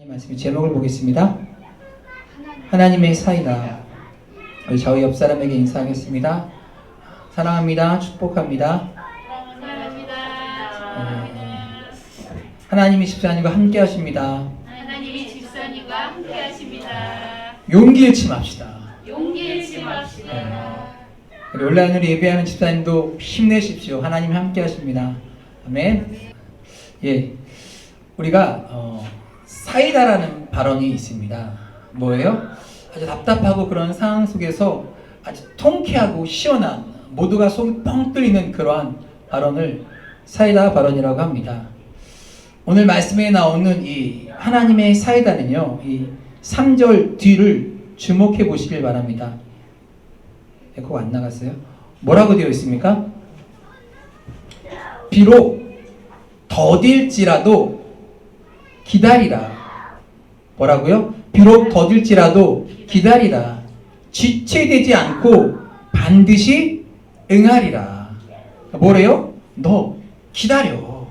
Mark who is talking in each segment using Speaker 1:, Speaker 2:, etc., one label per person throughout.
Speaker 1: 말씀의 제목을 보겠습니다. 하나님의 사이다. 우리 저희 옆 사람에게 인사하겠습니다. 사랑합니다. 축복합니다. 하나님이 집사님과 함께 하십니다.
Speaker 2: 하나님이 집사님과 함께 하십니다.
Speaker 1: 용기 잃지 맙시다.
Speaker 2: 용기 잃지 맙시다.
Speaker 1: 우리 온라인으로 예배하는 집사님도 힘내십시오. 하나님이 함께 하십니다. 아멘. 예, 우리가 사이다라는 발언이 있습니다. 뭐예요? 아주 답답하고 그런 상황 속에서 아주 통쾌하고 시원한, 모두가 속이 뻥 뚫리는 그러한 발언을 사이다 발언이라고 합니다. 오늘 말씀에 나오는 이 하나님의 사이다는요, 이 3절 뒤를 주목해 보시길 바랍니다. 에코가 안 나갔어요? 뭐라고 되어 있습니까? 비록 더딜지라도 기다리라. 뭐라고요? 비록 더딜지라도 기다리라. 지체되지 않고 반드시 응하리라. 뭐래요? 너 기다려.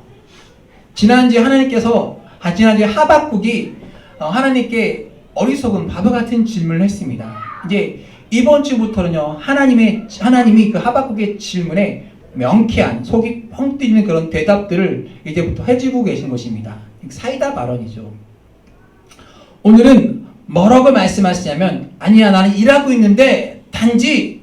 Speaker 1: 지난주에 하박국이 하나님께 어리석은 바보 같은 질문을 했습니다. 이제 이번 주부터는요, 하나님이 그 하박국의 질문에 명쾌한, 속이 펑 뚫리는 그런 대답들을 이제부터 해주고 계신 것입니다. 사이다 발언이죠. 오늘은 뭐라고 말씀하시냐면, 아니야, 나는 일하고 있는데 단지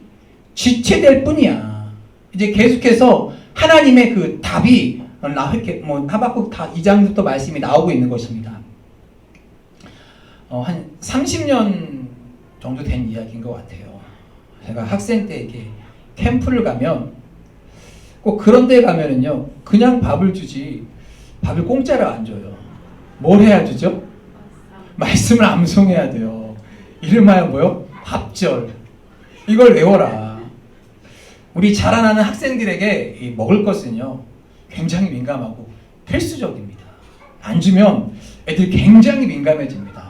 Speaker 1: 지체될 뿐이야. 이제 계속해서 하나님의 그 답이 하박국 2장부터 말씀이 나오고 있는 것입니다. 한 30년 정도 된 이야기인 것 같아요. 제가 학생 때 이렇게 캠프를 가면 꼭 그런 데 가면은요, 그냥 밥을 주지 밥을 공짜로 안 줘요. 뭘 해야 주죠? 말씀을 암송해야 돼요. 이름하여 뭐요? 밥절. 이걸 외워라. 우리 자라나는 학생들에게 먹을 것은요, 굉장히 민감하고 필수적입니다. 안 주면 애들이 굉장히 민감해집니다.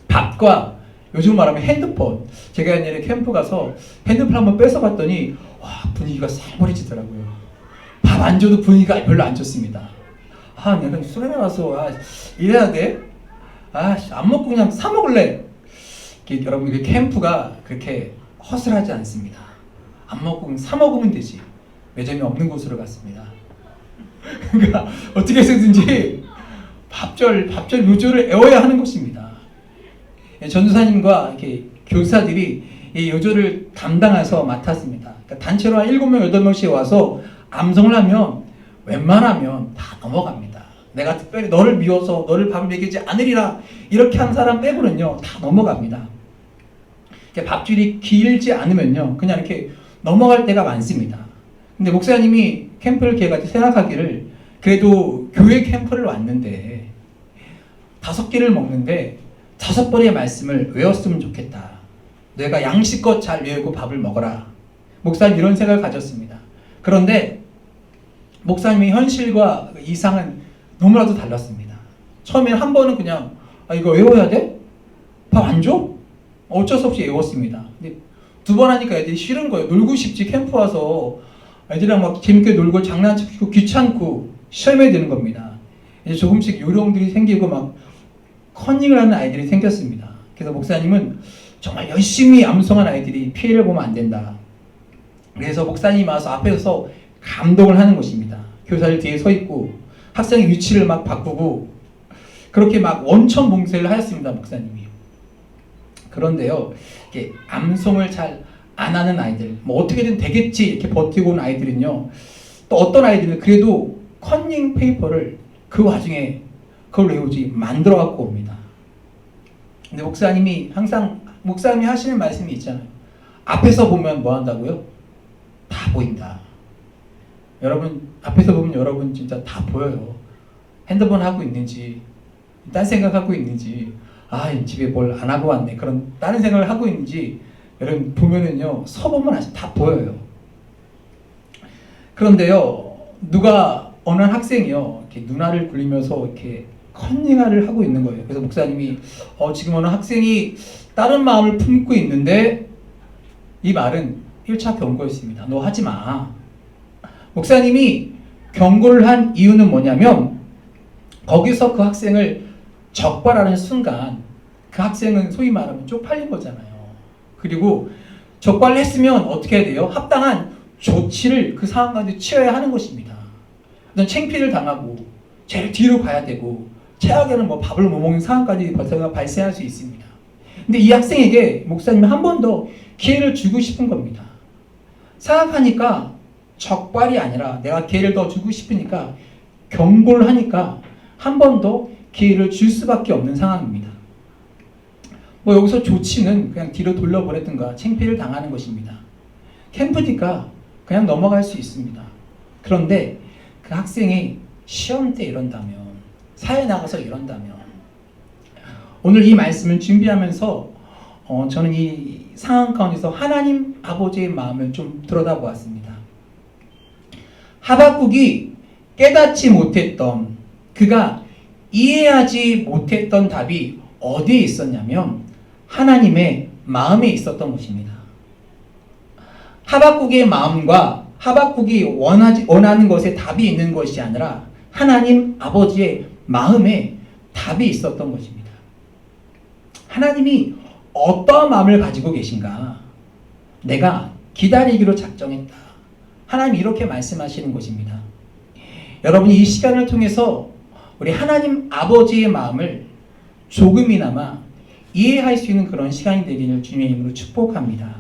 Speaker 1: 밥과 요즘 말하면 핸드폰. 제가 옛날에 캠프 가서 핸드폰 한번 뺏어봤더니 와, 분위기가 살벌해지더라고요. 밥 안 줘도 분위기가 별로 안 좋습니다. 내가 술에 나가서 이래야 돼? 안 먹고 그냥 사 먹을래? 여러분, 그 캠프가 그렇게 허술하지 않습니다. 안 먹고 그냥 사 먹으면 되지. 매점이 없는 곳으로 갔습니다. 그러니까 어떻게 해서든지 밥절 요조를 애워야 하는 것입니다. 전도사님과 이렇게 교사들이 이 요조를 담당해서 맡았습니다. 그러니까 단체로 한 7명, 8명씩 와서 암송을 하면 웬만하면 다 넘어갑니다. 내가 특별히 너를 미워서 너를 밥을 먹이지 않으리라 이렇게 한 사람 빼고는요, 다 넘어갑니다. 밥줄이 길지 않으면요, 그냥 이렇게 넘어갈 때가 많습니다. 근데 목사님이 캠프를 계획할 때 생각하기를, 그래도 교회 캠프를 왔는데 5끼를 먹는데 5번의 말씀을 외웠으면 좋겠다. 내가 양식껏 잘 외우고 밥을 먹어라. 목사님 이런 생각을 가졌습니다. 그런데 목사님의 현실과 이상은 너무나도 달랐습니다. 처음엔 한 번은 그냥 이거 외워야 돼? 밥 안 줘? 어쩔 수 없이 외웠습니다. 근데 2번 하니까 애들이 싫은 거예요. 놀고 싶지. 캠프 와서 애들이랑 막 재밌게 놀고 장난치고 귀찮고 시험해야 되는 겁니다. 이제 조금씩 요령들이 생기고 막 커닝을 하는 아이들이 생겼습니다. 그래서 목사님은 정말 열심히 암송한 아이들이 피해를 보면 안 된다. 그래서 목사님이 와서 앞에서 감동을 하는 것입니다. 교사들 뒤에 서 있고 학생의 위치를 막 바꾸고 그렇게 막 원천 봉쇄를 하였습니다. 목사님이. 그런데요, 이렇게 암송을 잘 안 하는 아이들, 뭐 어떻게든 되겠지 이렇게 버티고 온 아이들은요, 또 어떤 아이들은 그래도 커닝 페이퍼를 그 와중에 그걸 외우지 만들어 갖고 옵니다. 근데 목사님이 하시는 말씀이 있잖아요. 앞에서 보면 뭐 한다고요? 다 보인다. 여러분, 앞에서 보면 여러분 진짜 다 보여요. 핸드폰 하고 있는지, 딴 생각하고 있는지, 집에 뭘 안 하고 왔네, 그런 다른 생각을 하고 있는지 여러분 보면은요, 서보면 아직 다 보여요. 그런데요, 어느 학생이요, 이렇게 눈알을 굴리면서 이렇게 컨닝을 하고 있는 거예요. 그래서 목사님이 지금 어느 학생이 다른 마음을 품고 있는데, 이 말은 1차 경고였습니다. 너 하지 마. 목사님이 경고를 한 이유는 뭐냐면, 거기서 그 학생을 적발하는 순간 그 학생은 소위 말하면 쪽팔린 거잖아요. 그리고 적발을 했으면 어떻게 해야 돼요? 합당한 조치를 그 상황 가운데 취해야 하는 것입니다. 어떤 창피를 당하고 제일 뒤로 가야 되고 최악에는 뭐 밥을 못 먹는 상황까지 발생할 수 있습니다. 근데 이 학생에게 목사님은 한 번 더 기회를 주고 싶은 겁니다. 생각하니까 적발이 아니라 내가 기회를 더 주고 싶으니까 경고를 하니까 한 번 더 기회를 줄 수밖에 없는 상황입니다. 뭐 여기서 조치는 그냥 뒤로 돌려보내든가 창피를 당하는 것입니다. 캠프니까 그냥 넘어갈 수 있습니다. 그런데 그 학생이 시험 때 이런다면, 사회 나가서 이런다면, 오늘 이 말씀을 준비하면서 저는 이 상황 가운데서 하나님 아버지의 마음을 좀 들여다보았습니다. 하박국이 깨닫지 못했던, 그가 이해하지 못했던 답이 어디에 있었냐면 하나님의 마음에 있었던 것입니다. 하박국의 마음과 하박국이 원하는 것에 답이 있는 것이 아니라 하나님 아버지의 마음에 답이 있었던 것입니다. 하나님이 어떠한 마음을 가지고 계신가? 내가 기다리기로 작정했다. 하나님이 이렇게 말씀하시는 것입니다. 여러분이 이 시간을 통해서 우리 하나님 아버지의 마음을 조금이나마 이해할 수 있는 그런 시간이 되기를 주님의 이름으로 축복합니다.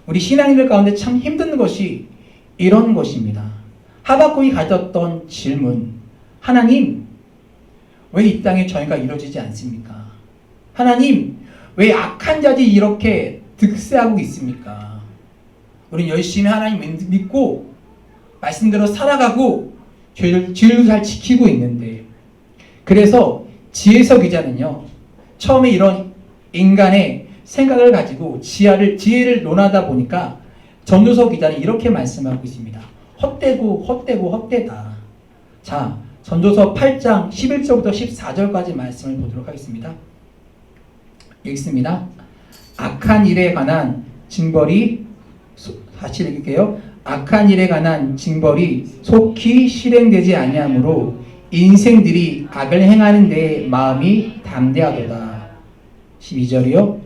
Speaker 1: 우리 신앙인들 가운데 참 힘든 것이 이런 것입니다. 하박국이 가졌던 질문, 하나님, 왜 이 땅에 정의가 이루어지지 않습니까? 하나님, 왜 악한 자들이 이렇게 득세하고 있습니까? 우린 열심히 하나님 믿고 말씀대로 살아가고 죄를 잘 지키고 있는데, 그래서 지혜서 기자는요, 처음에 이런 인간의 생각을 가지고 지혜를 논하다 보니까 전도서 기자는 이렇게 말씀하고 있습니다. 헛되다. 자, 전도서 8장 11절부터 14절까지 말씀을 보도록 하겠습니다. 읽습니다. 악한 일에 관한 징벌이, 다시 읽을게요. 악한 일에 관한 징벌이 속히 실행되지 아니하므로 인생들이 악을 행하는 데 마음이 담대하도다. 12절이요.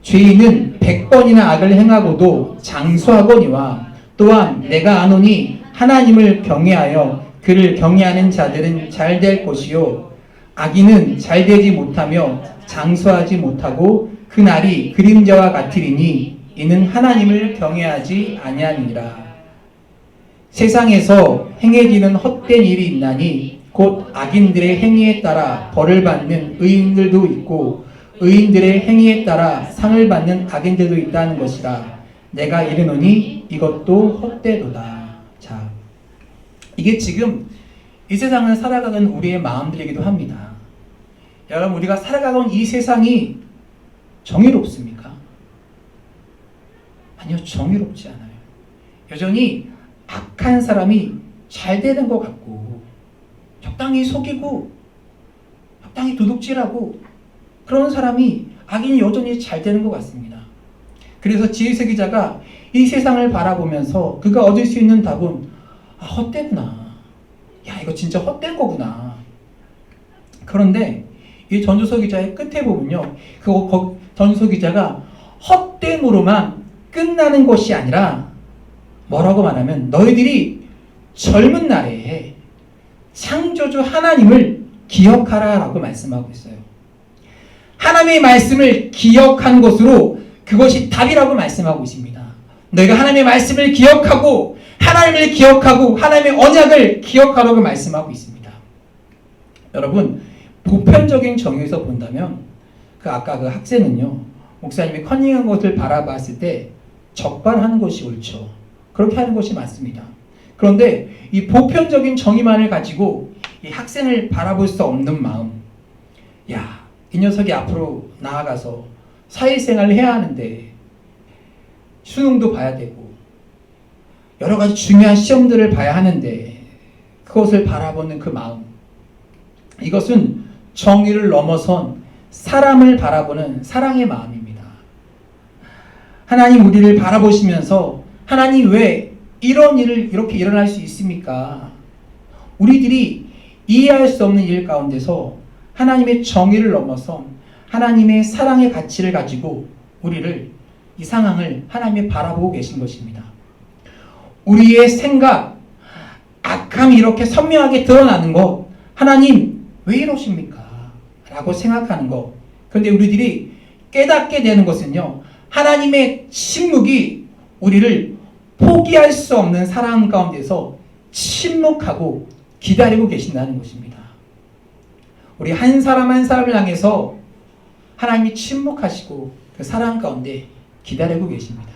Speaker 1: 죄인은 100번이나 악을 행하고도 장수하거니와 또한 내가 아노니 하나님을 경외하여 그를 경외하는 자들은 잘 될 것이요 악인은 잘 되지 못하며 장수하지 못하고 그 날이 그림자와 같으리니 이는 하나님을 경외하지 아니함이니라. 세상에서 행해지는 헛된 일이 있나니 곧 악인들의 행위에 따라 벌을 받는 의인들도 있고 의인들의 행위에 따라 상을 받는 악인들도 있다는 것이라. 내가 이르노니 이것도 헛되도다. 자, 이게 지금 이 세상을 살아가는 우리의 마음들이기도 합니다. 여러분, 우리가 살아가는 이 세상이 정의롭습니까? 아니요, 정의롭지 않아요. 여전히 악한 사람이 잘 되는 것 같고 적당히 속이고 적당히 도둑질하고 그런 사람이 악인이 여전히 잘 되는 것 같습니다. 그래서 지혜서 기자가 이 세상을 바라보면서 그가 얻을 수 있는 답은 헛되구나. 야, 이거 진짜 헛된 거구나. 그런데 이 전도서 기자의 끝에 보면요, 전도서 기자가 헛됨으로만 끝나는 것이 아니라 뭐라고 말하면 너희들이 젊은 날에 창조주 하나님을 기억하라 라고 말씀하고 있어요. 하나님의 말씀을 기억한 것으로 그것이 답이라고 말씀하고 있습니다. 너희가 하나님의 말씀을 기억하고 하나님을 기억하고 하나님의 언약을 기억하라고 말씀하고 있습니다. 여러분, 보편적인 정의에서 본다면 아까 그 학생은요, 목사님이 커닝한 것을 바라봤을 때 적반하는 것이 옳죠. 그렇게 하는 것이 맞습니다. 그런데 이 보편적인 정의만을 가지고 이 학생을 바라볼 수 없는 마음, 야, 이 녀석이 앞으로 나아가서 사회생활을 해야 하는데 수능도 봐야 되고 여러 가지 중요한 시험들을 봐야 하는데 그것을 바라보는 그 마음, 이것은 정의를 넘어선 사람을 바라보는 사랑의 마음입니다. 하나님 우리를 바라보시면서 하나님 왜 이런 일을 이렇게 일어날 수 있습니까? 우리들이 이해할 수 없는 일 가운데서 하나님의 정의를 넘어서 하나님의 사랑의 가치를 가지고 우리를 이 상황을 하나님이 바라보고 계신 것입니다. 우리의 생각, 악함이 이렇게 선명하게 드러나는 것, 하나님 왜 이러십니까? 라고 생각하는 것. 그런데 우리들이 깨닫게 되는 것은요, 하나님의 침묵이 우리를 포기할 수 없는 사랑 가운데서 침묵하고 기다리고 계신다는 것입니다. 우리 한 사람 한 사람을 향해서 하나님이 침묵하시고 그 사랑 가운데 기다리고 계십니다.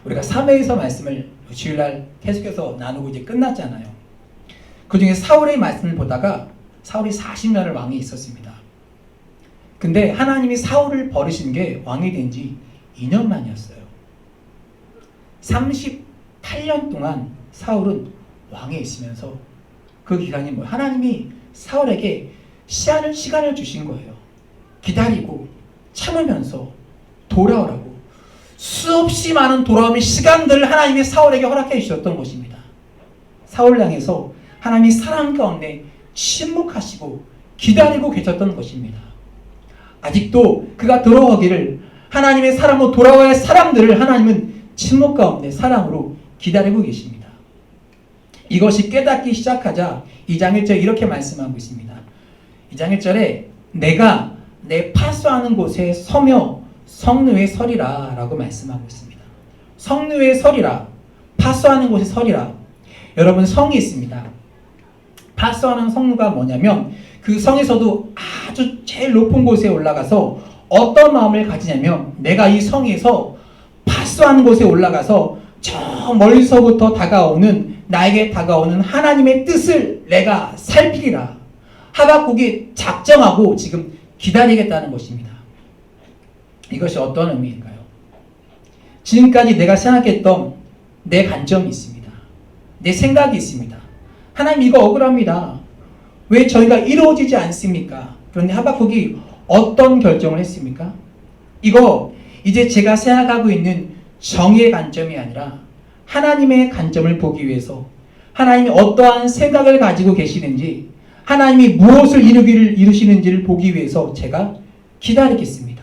Speaker 1: 우리가 3회에서 말씀을 주일날 계속해서 나누고 이제 끝났잖아요. 그 중에 사울의 말씀을 보다가 사울이 40년을 왕이 있었습니다. 근데 하나님이 사울을 버리신 게 왕이 된 지 2년 만이었어요. 38년 동안 사울은 왕에 있으면서 그 기간이 뭐예요? 하나님이 사울에게 시간을 주신 거예요. 기다리고 참으면서 돌아오라고. 수없이 많은 돌아옴의 시간들을 하나님이 사울에게 허락해 주셨던 것입니다. 사울을 향해서 하나님이 사랑 가운데 침묵하시고 기다리고 계셨던 것입니다. 아직도 그가 돌아오기를 하나님의 사랑으로 돌아와야 할 사람들을 하나님은 침묵 가운데 사랑으로 기다리고 계십니다. 이것이 깨닫기 시작하자 2장 1절에 이렇게 말씀하고 있습니다. 2장 1절에 내가 내 파수하는 곳에 서며 성루에 서리라 라고 말씀하고 있습니다. 성루에 서리라, 파수하는 곳에 서리라. 여러분, 성이 있습니다. 파수하는 성루가 뭐냐면 그 성에서도 아주 제일 높은 곳에 올라가서 어떤 마음을 가지냐면 내가 이 성에서 파수하는 곳에 올라가서 저 멀리서부터 나에게 다가오는 하나님의 뜻을 내가 살피리라. 하박국이 작정하고 지금 기다리겠다는 것입니다. 이것이 어떤 의미일까요? 지금까지 내가 생각했던 내 관점이 있습니다. 내 생각이 있습니다. 하나님, 이거 억울합니다. 왜 저희가 이루어지지 않습니까? 그런데 하박국이 어떤 결정을 했습니까? 이거 이제 제가 생각하고 있는 정의의 관점이 아니라 하나님의 관점을 보기 위해서 하나님이 어떠한 생각을 가지고 계시는지, 하나님이 무엇을 이루시는지를 보기 위해서 제가 기다리겠습니다.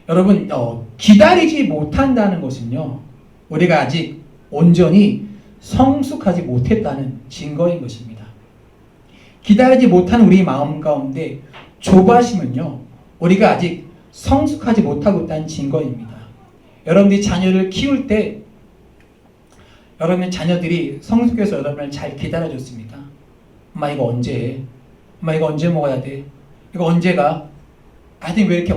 Speaker 1: 여러분, 기다리지 못한다는 것은요, 우리가 아직 온전히 성숙하지 못했다는 증거인 것입니다. 기다리지 못한 우리 마음 가운데 조바심은요, 우리가 아직 성숙하지 못하고 있다는 증거입니다. 여러분들이 자녀를 키울 때 여러분의 자녀들이 성숙해서 여러분을 잘 기다려줬습니까? 엄마 이거 언제 해? 엄마 이거 언제 먹어야 돼? 이거 언제 가? 아니 왜 이렇게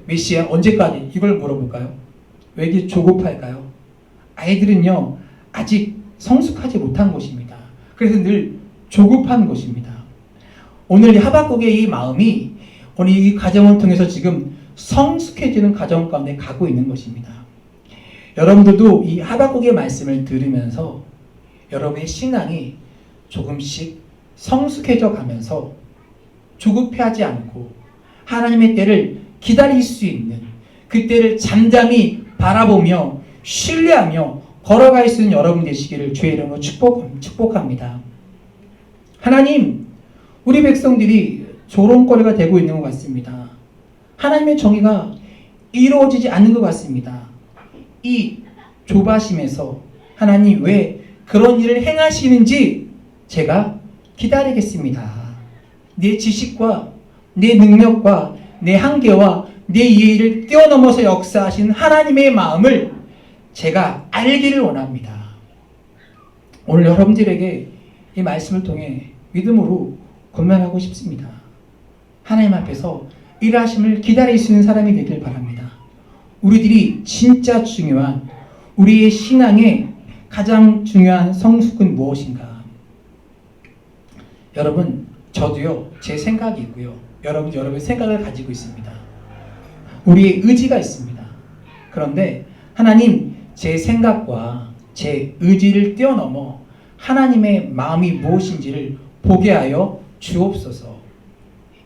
Speaker 1: 몇 시야? 언제까지? 이걸 물어볼까요? 왜 이렇게 조급할까요? 아이들은요, 아직 성숙하지 못한 것입니다. 그래서 늘 조급한 것입니다. 오늘 하박국의 이 마음이 오늘 이 과정을 통해서 지금 성숙해지는 과정 가운데 가고 있는 것입니다. 여러분들도 이 하박국의 말씀을 들으면서 여러분의 신앙이 조금씩 성숙해져 가면서 조급해하지 않고 하나님의 때를 기다릴 수 있는, 그 때를 잠잠히 바라보며 신뢰하며 걸어갈 수 있는 여러분 되시기를 주의 이름으로 축복합니다. 하나님, 우리 백성들이 조롱거리가 되고 있는 것 같습니다. 하나님의 정의가 이루어지지 않는 것 같습니다. 이 조바심에서 하나님 왜 그런 일을 행하시는지 제가 기다리겠습니다. 내 지식과 내 능력과 내 한계와 내 이해를 뛰어넘어서 역사하신 하나님의 마음을 제가 알기를 원합니다. 오늘 여러분들에게 이 말씀을 통해 믿음으로 권면하고 싶습니다. 하나님 앞에서 일하심을 기다릴 수 있는 사람이 되길 바랍니다. 우리들이 진짜 중요한, 우리의 신앙의 가장 중요한 성숙은 무엇인가? 여러분, 저도요, 제 생각이 있고요. 여러분의 생각을 가지고 있습니다. 우리의 의지가 있습니다. 그런데 하나님, 제 생각과 제 의지를 뛰어넘어 하나님의 마음이 무엇인지를 보게 하여 주옵소서.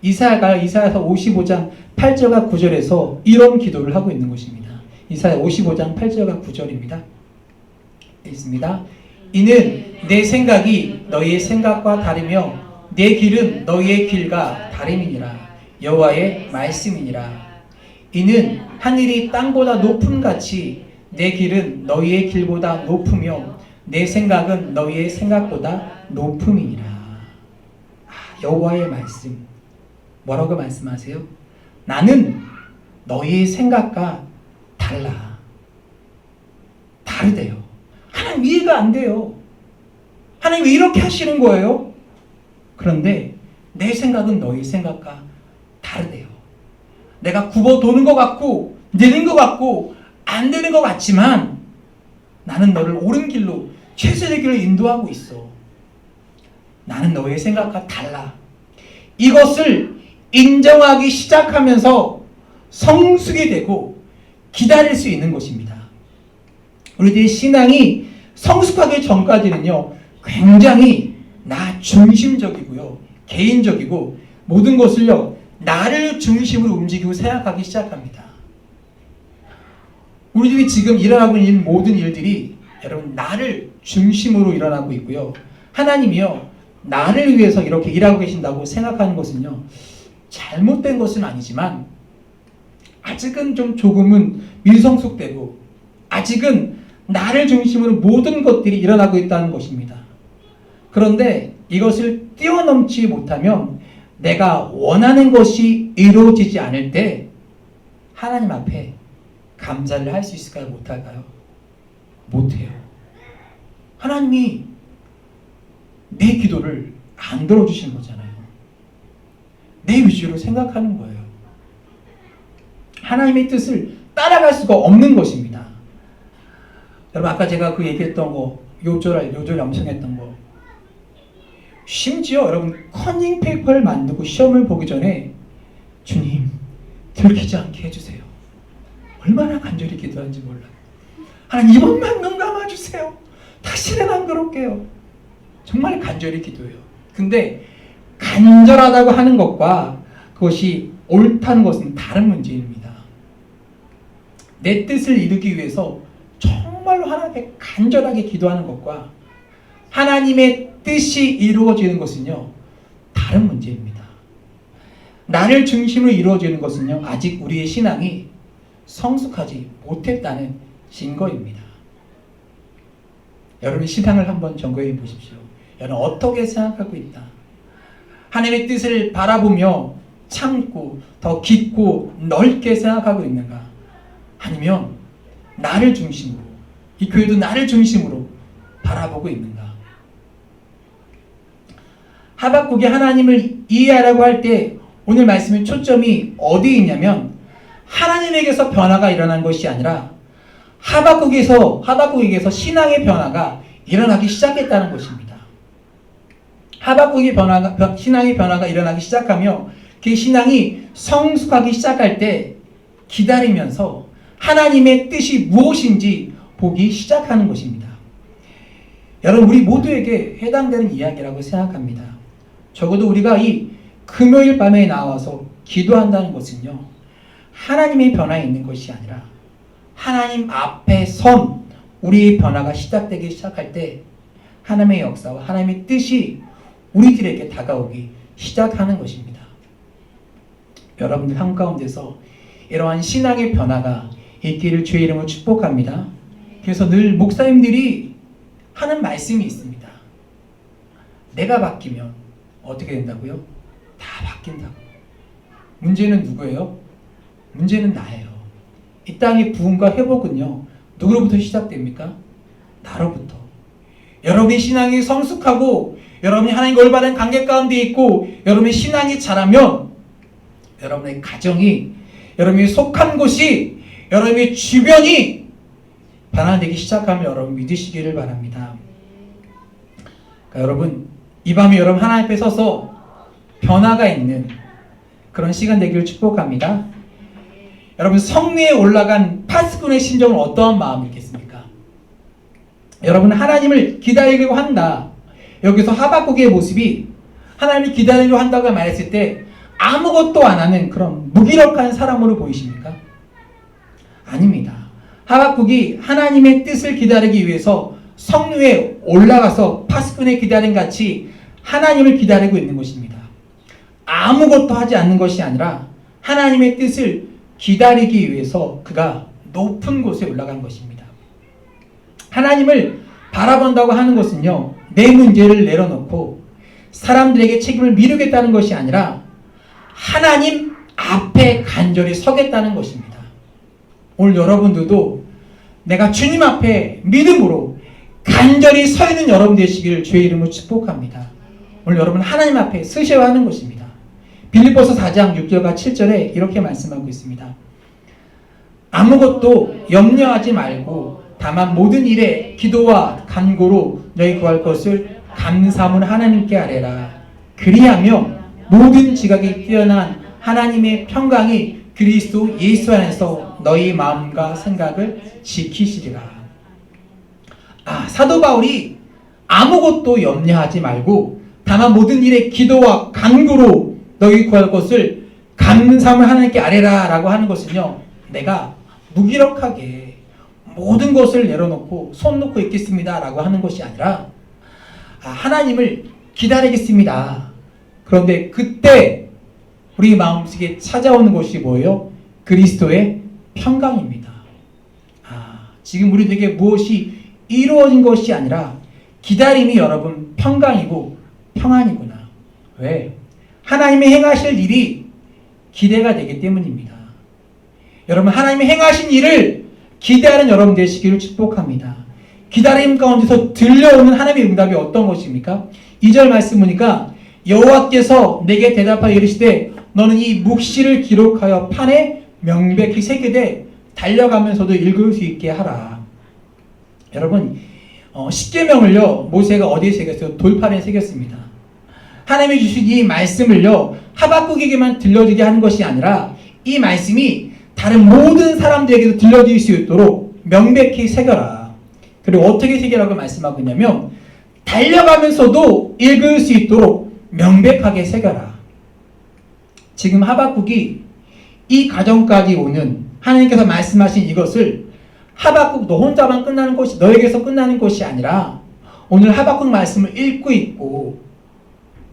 Speaker 1: 이사야서 55장 8절과 9절에서 이런 기도를 하고 있는 것입니다. 이사야 55장 8절과 9절입니다. 읽습니다. 이는 내 생각이 너희의 생각과 다르며 내 길은 너희의 길과 다름이니라. 여호와의 말씀이니라. 이는 하늘이 땅보다 높음같이 내 길은 너희의 길보다 높으며 내 생각은 너희의 생각보다 높음이니라. 여호와의 말씀. 뭐라고 말씀하세요? 나는 너희의 생각과 달라. 다르대요. 하나님 이해가 안 돼요. 하나님 왜 이렇게 하시는 거예요? 그런데 내 생각은 너희 생각과 다르대요. 내가 굽어 도는 것 같고 느는 것 같고 안 되는 것 같지만 나는 너를 옳은 길로 최선의 길로 인도하고 있어. 나는 너의 생각과 달라. 이것을 인정하기 시작하면서 성숙이 되고 기다릴 수 있는 것입니다. 우리들의 신앙이 성숙하기 전까지는요, 굉장히 나 중심적이고요, 개인적이고 모든 것을요, 나를 중심으로 움직이고 생각하기 시작합니다. 우리들이 지금 일어나고 있는 모든 일들이 여러분 나를 중심으로 일어나고 있고요. 하나님이요, 나를 위해서 이렇게 일하고 계신다고 생각하는 것은요, 잘못된 것은 아니지만 아직은 좀 조금은 미성숙되고 아직은 나를 중심으로 모든 것들이 일어나고 있다는 것입니다. 그런데 이것을 뛰어넘지 못하면 내가 원하는 것이 이루어지지 않을 때 하나님 앞에 감사를 할 수 있을까요? 못할까요? 못해요. 하나님이 내 기도를 안 들어주신 거잖아요. 내 위주로 생각하는 거예요. 하나님의 뜻을 따라갈 수가 없는 것입니다. 여러분 아까 제가 그 얘기했던 거 요절 염성했던 거, 심지어 여러분 커닝 페이퍼를 만들고 시험을 보기 전에 주님 들키지 않게 해주세요. 얼마나 간절히 기도하는지 몰라요. 하나님 이번만 눈 감아주세요. 다시는 안 그럴게요. 정말 간절히 기도해요. 근데 간절하다고 하는 것과 그것이 옳다는 것은 다른 문제입니다. 내 뜻을 이루기 위해서 정말로 하나님께 간절하게 기도하는 것과 하나님의 뜻이 이루어지는 것은요, 다른 문제입니다. 나를 중심으로 이루어지는 것은요, 아직 우리의 신앙이 성숙하지 못했다는 증거입니다. 여러분의 신앙을 한번 점검해 보십시오. 여러분 어떻게 생각하고 있다? 하나님의 뜻을 바라보며 참고 더 깊고 넓게 생각하고 있는가? 아니면 나를 중심으로, 이 교회도 나를 중심으로 바라보고 있는가? 하박국이 하나님을 이해하라고 할 때 오늘 말씀의 초점이 어디에 있냐면 하나님에게서 변화가 일어난 것이 아니라 하박국에게서 신앙의 변화가 일어나기 시작했다는 것입니다. 하박국의 신앙의 변화가 일어나기 시작하며 그 신앙이 성숙하기 시작할 때 기다리면서 하나님의 뜻이 무엇인지 보기 시작하는 것입니다. 여러분 우리 모두에게 해당되는 이야기라고 생각합니다. 적어도 우리가 이 금요일 밤에 나와서 기도한다는 것은요, 하나님의 변화에 있는 것이 아니라 하나님 앞에 선 우리의 변화가 시작되기 시작할 때 하나님의 역사와 하나님의 뜻이 우리들에게 다가오기 시작하는 것입니다. 여러분들 한가운데서 이러한 신앙의 변화가 있기를 주의 이름으로 축복합니다. 그래서 늘 목사님들이 하는 말씀이 있습니다. 내가 바뀌면 어떻게 된다고요? 다 바뀐다고. 문제는 누구예요? 문제는 나예요. 이 땅의 부흥과 회복은요, 누구로부터 시작됩니까? 나로부터. 여러분의 신앙이 성숙하고 여러분이 하나님과 올바른 관계 가운데 있고 여러분의 신앙이 자라면 여러분의 가정이, 여러분이 속한 곳이, 여러분의 주변이 변화되기 시작하면 여러분 믿으시기를 바랍니다. 그러니까 여러분 이 밤에 여러분 하나님 앞에 서서 변화가 있는 그런 시간 되기를 축복합니다. 여러분 성리에 올라간 파수꾼의 심정은 어떠한 마음이겠습니까? 여러분 하나님을 기다리려고 한다. 여기서 하박국의 모습이 하나님을 기다리려고 한다고 말했을 때 아무것도 안 하는 그런 무기력한 사람으로 보이십니까? 아닙니다. 하박국이 하나님의 뜻을 기다리기 위해서 성류에 올라가서 파수꾼의 기다림 같이 하나님을 기다리고 있는 것입니다. 아무것도 하지 않는 것이 아니라 하나님의 뜻을 기다리기 위해서 그가 높은 곳에 올라간 것입니다. 하나님을 바라본다고 하는 것은요, 내 문제를 내려놓고 사람들에게 책임을 미루겠다는 것이 아니라 하나님 앞에 간절히 서겠다는 것입니다. 오늘 여러분들도 내가 주님 앞에 믿음으로 간절히 서 있는 여러분 되시기를 주의 이름으로 축복합니다. 오늘 여러분 하나님 앞에 서셔야 하는 것입니다. 빌립보서 4장 6절과 7절에 이렇게 말씀하고 있습니다. 아무것도 염려하지 말고 다만 모든 일에 기도와 간구로 너희 구할 것을 감사함을 하나님께 아뢰라. 그리하며 모든 지각이 뛰어난 하나님의 평강이 그리스도 예수 안에서 너희 마음과 생각을 지키시리라. 사도 바울이 아무것도 염려하지 말고 다만 모든 일에 기도와 간구로 너희 구할 것을 감사함을 하나님께 아뢰라 라고 하는 것은요, 내가 무기력하게 모든 것을 내려놓고 손 놓고 있겠습니다 라고 하는 것이 아니라 하나님을 기다리겠습니다. 그런데 그때 우리 마음속에 찾아오는 것이 뭐예요? 그리스도의 평강입니다. 지금 우리에게 무엇이 이루어진 것이 아니라 기다림이 여러분 평강이고 평안이구나. 왜? 하나님이 행하실 일이 기대가 되기 때문입니다. 여러분 하나님이 행하신 일을 기대하는 여러분 되시기를 축복합니다. 기다림 가운데서 들려오는 하나님의 응답이 어떤 것입니까? 2절 말씀 보니까 여호와께서 내게 대답하여 이르시되 너는 이 묵시를 기록하여 판에 명백히 새기되 달려가면서도 읽을 수 있게 하라. 여러분 십계명을요 모세가 어디에 새겼어요? 돌판에 새겼습니다. 하나님이 주신 이 말씀을요 하박국에게만 들려주게 하는 것이 아니라 이 말씀이 다른 모든 사람들에게도 들려질 수 있도록 명백히 새겨라. 그리고 어떻게 새기라고 말씀하고 있냐면 달려가면서도 읽을 수 있도록 명백하게 새겨라. 지금 하박국이 이 과정까지 오는 하나님께서 말씀하신 이것을 하박국 너 혼자만 끝나는 것이 너에게서 끝나는 것이 아니라 오늘 하박국 말씀을 읽고 있고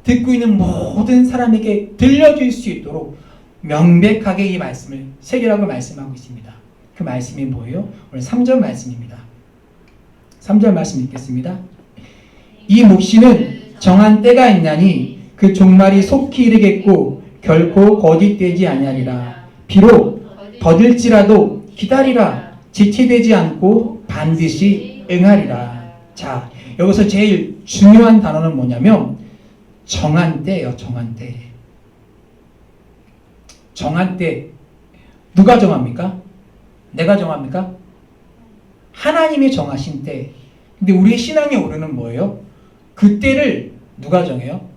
Speaker 1: 듣고 있는 모든 사람에게 들려줄 수 있도록 명백하게 이 말씀을 새기라고 말씀하고 있습니다. 그 말씀이 뭐예요? 오늘 3절 말씀입니다. 3절 말씀 읽겠습니다. 이 묵시는 정한 때가 있나니 그 종말이 속히 이르겠고 결코 거짓되지 아니하리라. 비록 더딜지라도 기다리라. 지체되지 않고 반드시 응하리라. 자, 여기서 제일 중요한 단어는 뭐냐면 정한 때예요. 정한 때. 정한 때 누가 정합니까? 내가 정합니까? 하나님이 정하신 때. 근데 우리의 신앙의 오류는 뭐예요? 그 때를 누가 정해요?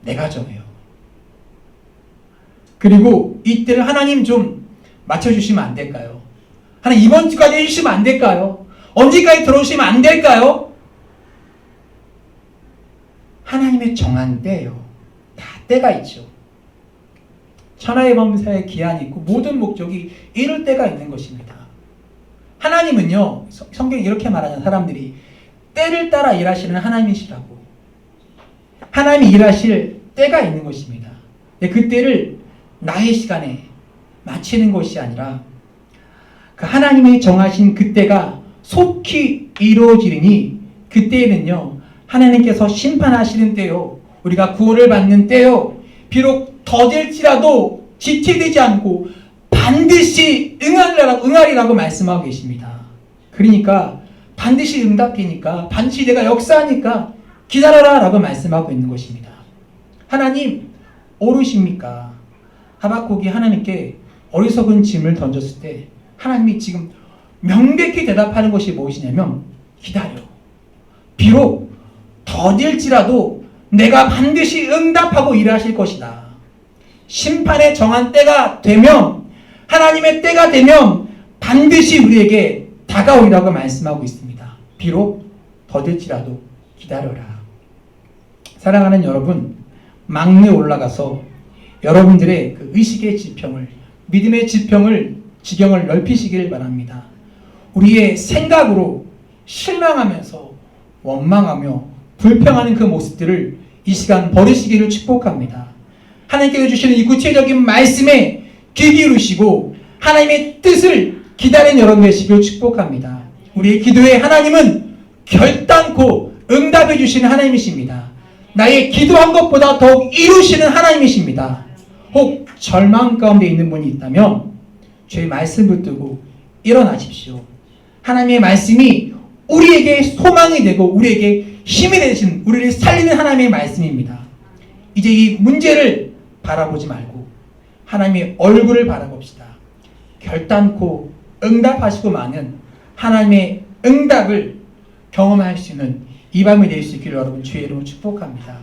Speaker 1: 내가 정해요. 그리고 이 때를 하나님 좀 맞춰주시면 안 될까요? 하나님 이번 주까지 해주시면 안 될까요? 언제까지 들어오시면 안 될까요? 하나님의 정한 때예요. 다 때가 있죠. 천하의 범사에 기한이 있고 모든 목적이 이룰 때가 있는 것입니다. 하나님은요, 성경에 이렇게 말하는 사람들이 때를 따라 일하시는 하나님이시라고. 하나님이 일하실 때가 있는 것입니다. 그 때를 나의 시간에 마치는 것이 아니라 그 하나님이 정하신 그 때가 속히 이루어지리니 그때에는요 하나님께서 심판하시는 때요, 우리가 구원을 받는 때요, 비록 더딜지라도 지체되지 않고 반드시 응하리라고 말씀하고 계십니다. 그러니까 반드시 응답되니까 반드시 내가 역사하니까 기다려라 라고 말씀하고 있는 것입니다. 하나님 오르십니까? 하박국이 하나님께 어리석은 짐을 던졌을 때 하나님이 지금 명백히 대답하는 것이 무엇이냐면 기다려. 비록 더딜지라도 내가 반드시 응답하고 일하실 것이다. 심판의 정한 때가 되면, 하나님의 때가 되면 반드시 우리에게 다가오리라고 말씀하고 있습니다. 비록 더딜지라도 기다려라. 사랑하는 여러분, 막내에 올라가서 여러분들의 그 의식의 지평을, 믿음의 지경을 넓히시길 바랍니다. 우리의 생각으로 실망하면서 원망하며 불평하는 그 모습들을 이 시간 버리시기를 축복합니다. 하나님께서 주시는 이 구체적인 말씀에 귀 기울이시고 하나님의 뜻을 기다리는 여러분 되시기를 축복합니다. 우리의 기도에 하나님은 결단코 응답해 주시는 하나님이십니다. 나의 기도한 것보다 더욱 이루시는 하나님이십니다. 혹 절망 가운데 있는 분이 있다면 주의 말씀을 붙들고 일어나십시오. 하나님의 말씀이 우리에게 소망이 되고 우리에게 힘이 되신, 우리를 살리는 하나님의 말씀입니다. 이제 이 문제를 바라보지 말고 하나님의 얼굴을 바라봅시다. 결단코 응답하시고 마는 하나님의 응답을 경험할 수 있는 이 밤이 될 수 있기를 여러분 주의 이름으로 축복합니다.